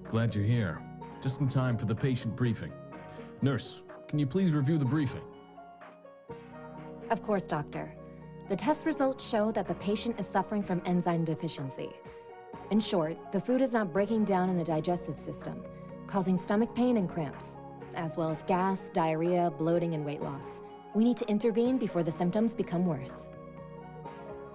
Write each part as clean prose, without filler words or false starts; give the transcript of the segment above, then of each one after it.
Glad you're here. Just in time for the patient briefing. Nurse, can you please review the briefing? Of course, doctor. The test results show that the patient is suffering from enzyme deficiency. In short, the food is not breaking down in the digestive system, causing stomach pain and cramps, as well as gas, diarrhea, bloating, and weight loss. We need to intervene before the symptoms become worse.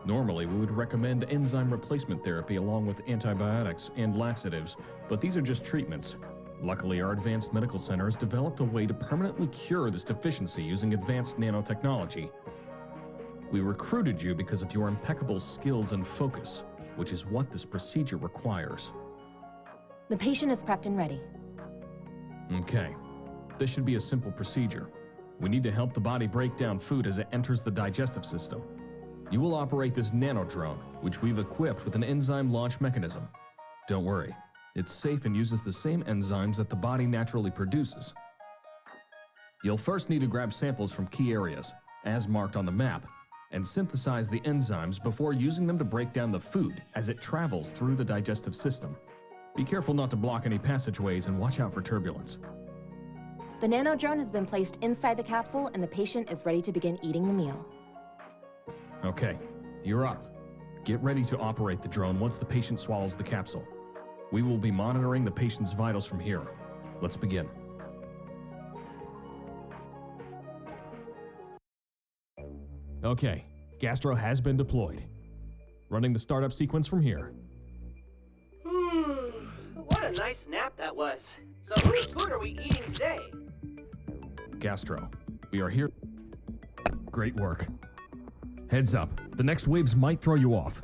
Normally, we would recommend enzyme replacement therapy along with antibiotics and laxatives, but these are just treatments. Luckily, our advanced medical center has developed a way to permanently cure this deficiency using advanced nanotechnology. We recruited you because of your impeccable skills and focus, which is what this procedure requires. The patient is prepped and ready. Okay. This should be a simple procedure. We need to help the body break down food as it enters the digestive system. You will operate this nano drone, which we've equipped with an enzyme launch mechanism. Don't worry, it's safe and uses the same enzymes that the body naturally produces. You'll first need to grab samples from key areas, as marked on the map, and synthesize the enzymes before using them to break down the food as it travels through the digestive system. Be careful not to block any passageways and watch out for turbulence. The nano drone has been placed inside the capsule and the patient is ready to begin eating the meal. Okay, you're up. Get ready to operate the drone once the patient swallows the capsule. We will be monitoring the patient's vitals from here. Let's begin. Okay, Gastro has been deployed. Running the startup sequence from here. What a nice nap that was. So whose food are we eating today? Gastro, we are here. Great work. Heads up, the next waves might throw you off.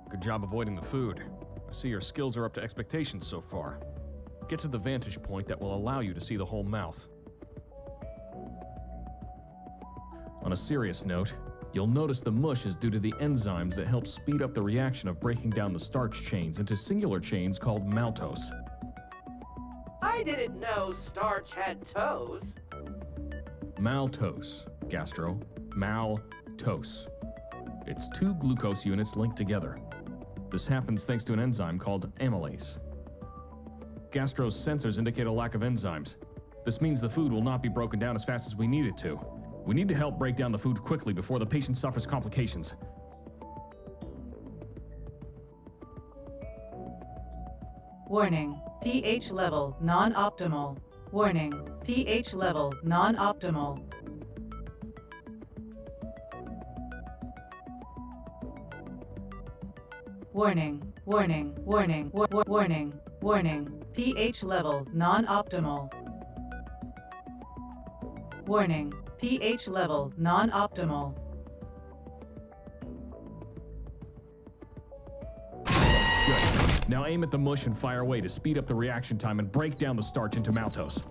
Good job avoiding the food. I see your skills are up to expectations so far. Get to the vantage point that will allow you to see the whole mouth. On a serious note, you'll notice the mush is due to the enzymes that help speed up the reaction of breaking down the starch chains into singular chains called maltose. I didn't know starch had toes. Maltose, Gastro. Maltose. It's two glucose units linked together. This happens thanks to an enzyme called amylase. Gastro's sensors indicate a lack of enzymes. This means the food will not be broken down as fast as we need it to. We need to help break down the food quickly before the patient suffers complications. Warning, pH level non-optimal. Warning, pH level non-optimal. Warning, warning, warning, warning, warning, pH level non-optimal. Warning, pH level non-optimal. Good. Now aim at the mush and fire away to speed up the reaction time and break down the starch into maltose.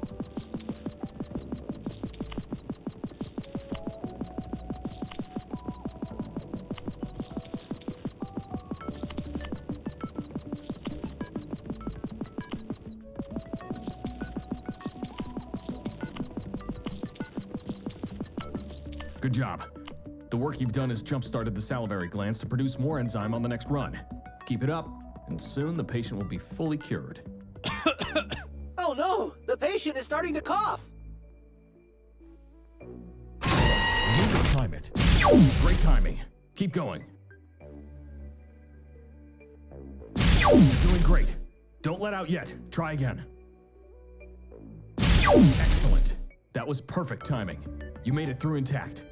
Good job. The work you've done has jump-started the salivary glands to produce more enzyme on the next run. Keep it up, and soon the patient will be fully cured. Oh no! The patient is starting to cough! You need to time it. Great timing. Keep going. You're doing great. Don't let out yet. Try again. Excellent. That was perfect timing. You made it through intact.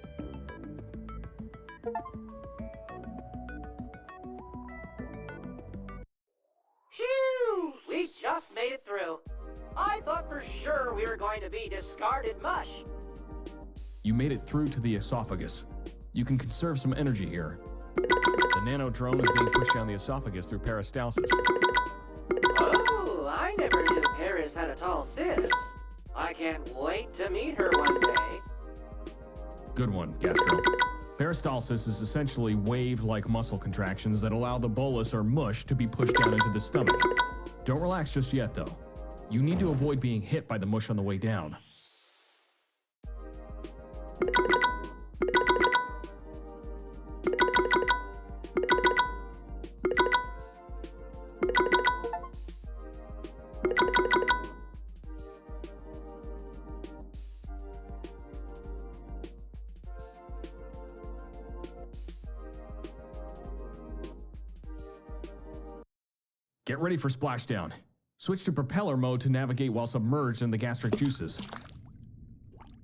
Phew! We just made it through. I thought for sure we were going to be discarded mush. You made it through to the esophagus. You can conserve some energy here. The nano drone is being pushed down the esophagus through peristalsis. Oh, I never knew Paris had a tall sis. I can't wait to meet her one day. Good one, Gastro. Peristalsis is essentially wave-like muscle contractions that allow the bolus or mush to be pushed down into the stomach. Don't relax just yet, though. You need to avoid being hit by the mush on the way down. Get ready for splashdown. Switch to propeller mode to navigate while submerged in the gastric juices.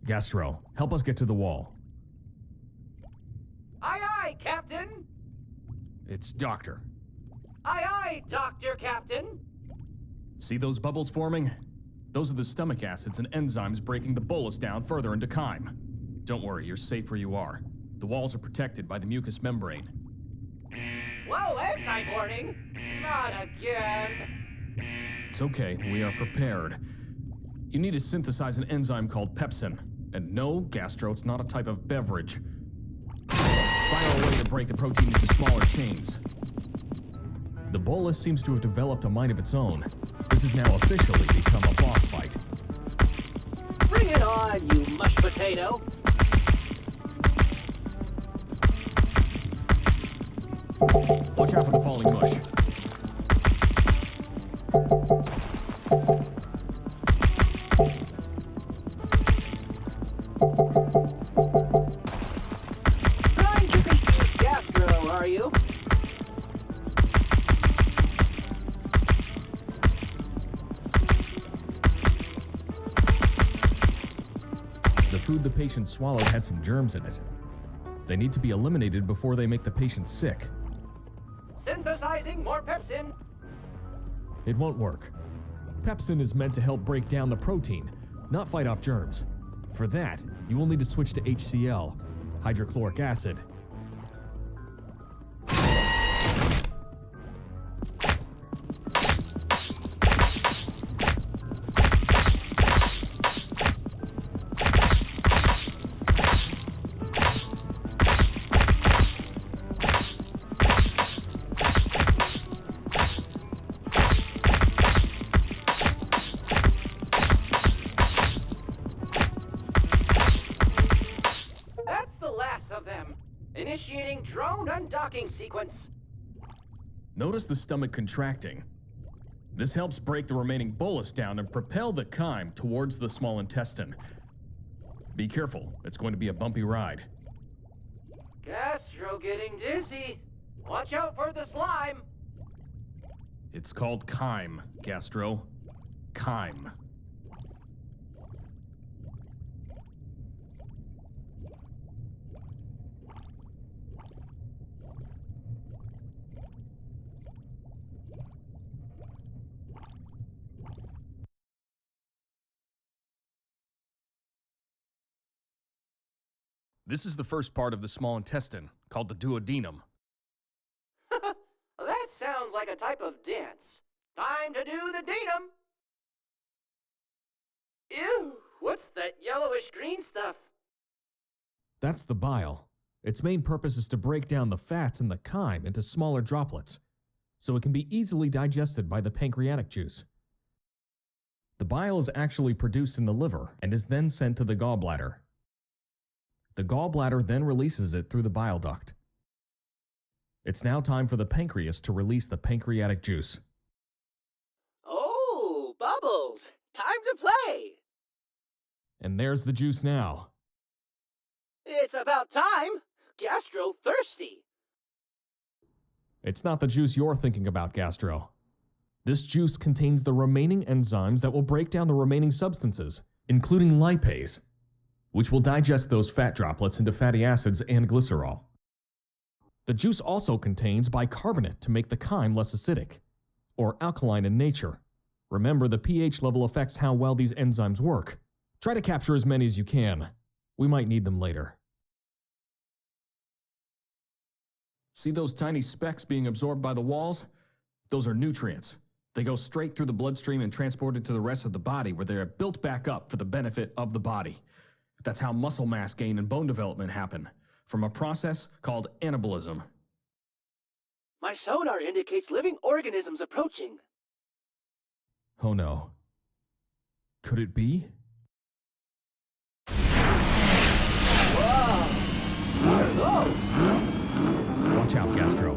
Gastro, help us get to the wall. Aye aye, Captain! It's Doctor. Aye aye, Dr. Captain! See those bubbles forming? Those are the stomach acids and enzymes breaking the bolus down further into chyme. Don't worry, you're safe where you are. The walls are protected by the mucous membrane. Whoa, enzyme warning! Not again! It's okay, we are prepared. You need to synthesize an enzyme called pepsin. And no, Gastro, it's not a type of beverage. Find a way to break the protein into smaller chains. The bolus seems to have developed a mind of its own. This has now officially become a boss fight. Bring it on, you mush potato! Watch out for the falling mush. Trying to confuse Gastro, are you? The food the patient swallowed had some germs in it. They need to be eliminated before they make the patient sick. Synthesizing more pepsin! It won't work. Pepsin is meant to help break down the protein, not fight off germs. For that, you will need to switch to HCl, hydrochloric acid. Initiating drone undocking sequence. Notice the stomach contracting. This helps break the remaining bolus down and propel the chyme towards the small intestine. Be careful, it's going to be a bumpy ride. Gastro getting dizzy. Watch out for the slime. It's called chyme, Gastro. Chyme. This is the first part of the small intestine, called the duodenum. That sounds like a type of dance. Time to do the denum. Ew, what's that yellowish green stuff? That's the bile. Its main purpose is to break down the fats in the chyme into smaller droplets, so it can be easily digested by the pancreatic juice. The bile is actually produced in the liver and is then sent to the gallbladder. The gallbladder then releases it through the bile duct. It's now time for the pancreas to release the pancreatic juice. Oh, bubbles! Time to play! And there's the juice now. It's about time! Gastro thirsty! It's not the juice you're thinking about, Gastro. This juice contains the remaining enzymes that will break down the remaining substances, including lipase, which will digest those fat droplets into fatty acids and glycerol. The juice also contains bicarbonate to make the chyme less acidic, or alkaline in nature. Remember, the pH level affects how well these enzymes work. Try to capture as many as you can. We might need them later. See those tiny specks being absorbed by the walls? Those are nutrients. They go straight through the bloodstream and transported to the rest of the body where they are built back up for the benefit of the body. That's how muscle mass gain and bone development happen, from a process called anabolism. My sonar indicates living organisms approaching. Oh no. Could it be? Whoa! What are those? Watch out, Gastro.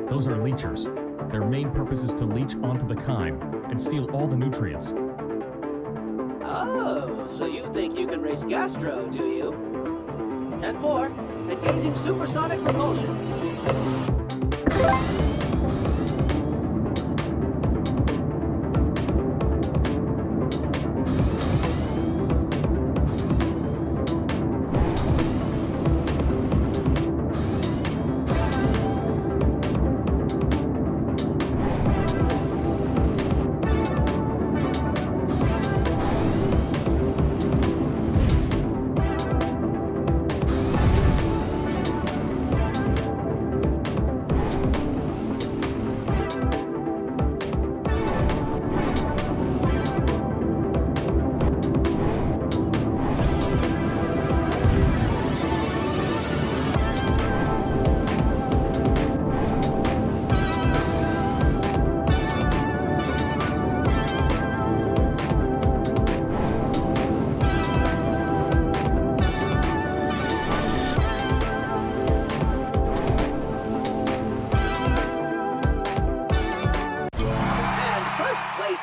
Those are leechers. Their main purpose is to leach onto the chyme and steal all the nutrients. Oh, so you think you can race Gastro, do you? 10-4, engaging supersonic propulsion.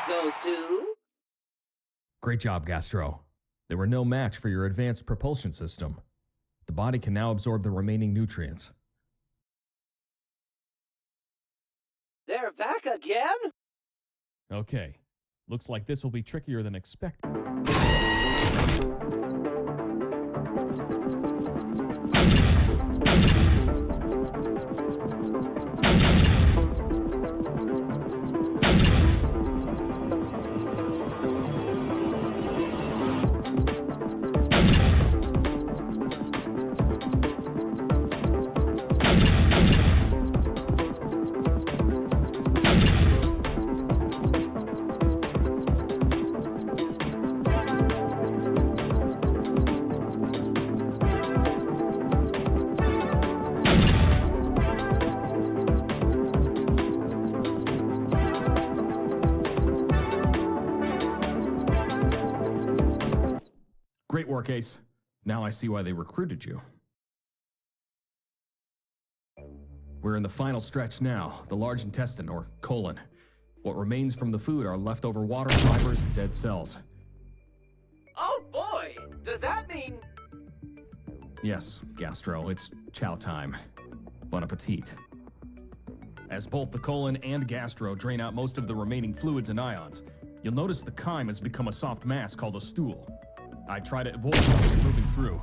Goes to... Great job, Gastro. They were no match for your advanced propulsion system. The body can now absorb the remaining nutrients. They're back again? Okay. Looks like this will be trickier than expected. Great work, Ace. Now I see why they recruited you. We're in the final stretch now, the large intestine, or colon. What remains from the food are leftover water, fibers, and dead cells. Oh boy! Does that mean... Yes, Gastro, it's chow time. Bon appetit. As both the colon and gastro drain out most of the remaining fluids and ions, you'll notice the chyme has become a soft mass called a stool. I try to avoid it as you're moving through.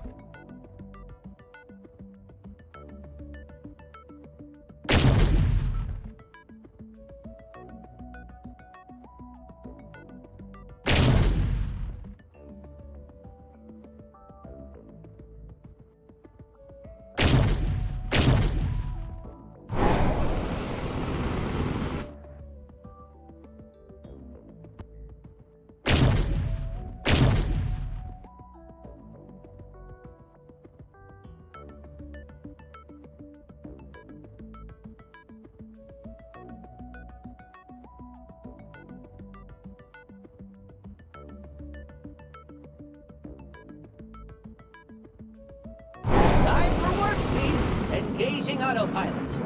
Time for warp speed! Engaging autopilot.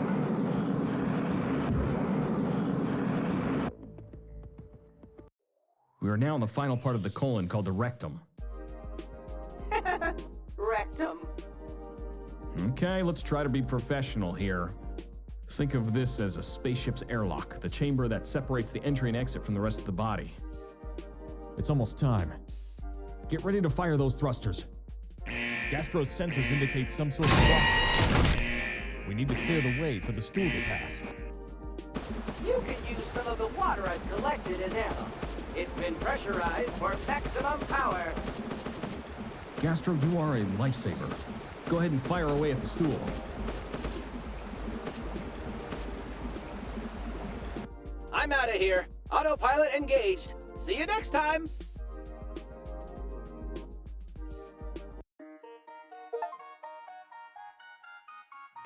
We are now in the final part of the colon called the rectum. Rectum. Okay, let's try to be professional here. Think of this as a spaceship's airlock, the chamber that separates the entry and exit from the rest of the body. It's almost time. Get ready to fire those thrusters. Gastro's sensors indicate some sort of blockage. We need to clear the way for the stool to pass. You can use some of the water I've collected as ammo. It's been pressurized for maximum power. Gastro, you are a lifesaver. Go ahead and fire away at the stool. I'm out of here. Autopilot engaged. See you next time.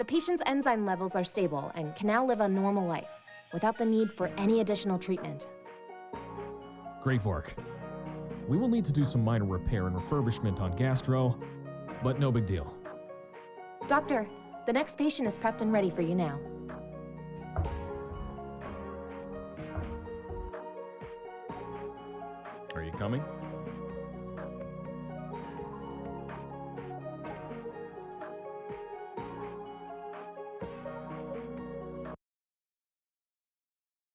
The patient's enzyme levels are stable and can now live a normal life without the need for any additional treatment. Great work. We will need to do some minor repair and refurbishment on Gastro, but no big deal. Doctor, the next patient is prepped and ready for you now. Are you coming?